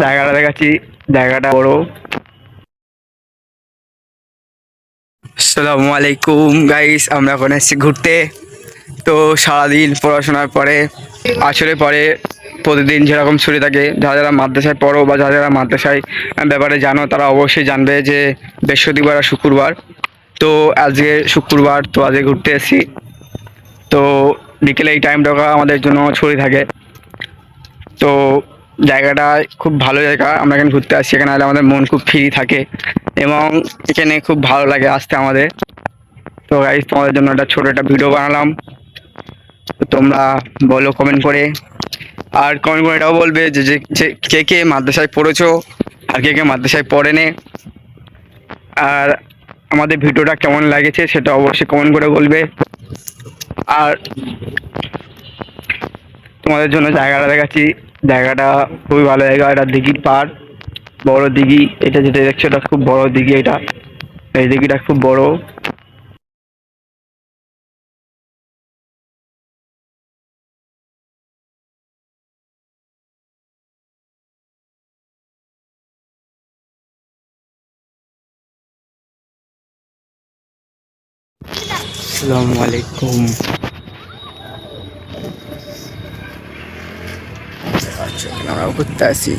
জায়গাটা দেখাচ্ছি, জায়গাটা বড়। আসসালামু আলাইকুম গাইস, আমরা এখন এসেছি ঘুরতে। তো সারাদিন পড়াশোনার পরে আসরের পরে প্রতিদিন যেরকম ছুটি থাকে, যারা যারা মাদ্রাসায় পড়ো বা যারা যারা মাদ্রাসায় ব্যাপারে জানো তারা অবশ্যই জানবে যে বৃহস্পতিবার আর শুক্রবার। তো আজকে শুক্রবার, তো আজকে ঘুরতে এসেছি। তো বিকেলে এই টাইমটা আমাদের জন্য ছুটি থাকে। তো জায়গাটা খুব ভালো জায়গা, আমরা এখানে ঘুরতে আসছি। এখানে আসলে আমাদের মন খুব ফ্রি থাকে এবং এখানে খুব ভালো লাগে আসতে আমাদের। তো গাইস, তোমাদের জন্য একটা ছোট একটা ভিডিও বানালাম। তো তোমরা বলো কমেন্ট করে, আর কমেন্ট করে এটাও বলবে যে যে যে কে কে মাদ্রাসায় পড়েছো আর কে কে মাদ্রাসায় পড়েনি, আর আমাদের ভিডিওটা কেমন লাগেছে সেটা অবশ্যই কমেন্ট করে বলবে। আর তোমাদের জন্য জায়গাটা দেখাচ্ছি, জায়গাটা খুবই ভালো জায়গা। এটা দিঘির পাড়, বড় দিঘি। এটা যেটা দেখছো এটা খুব বড় দিঘি। এটা এই দিঘিটা খুব বড়। আসসালামু আলাইকুম। আচ্ছা, আমরা ঘুরতে আসি।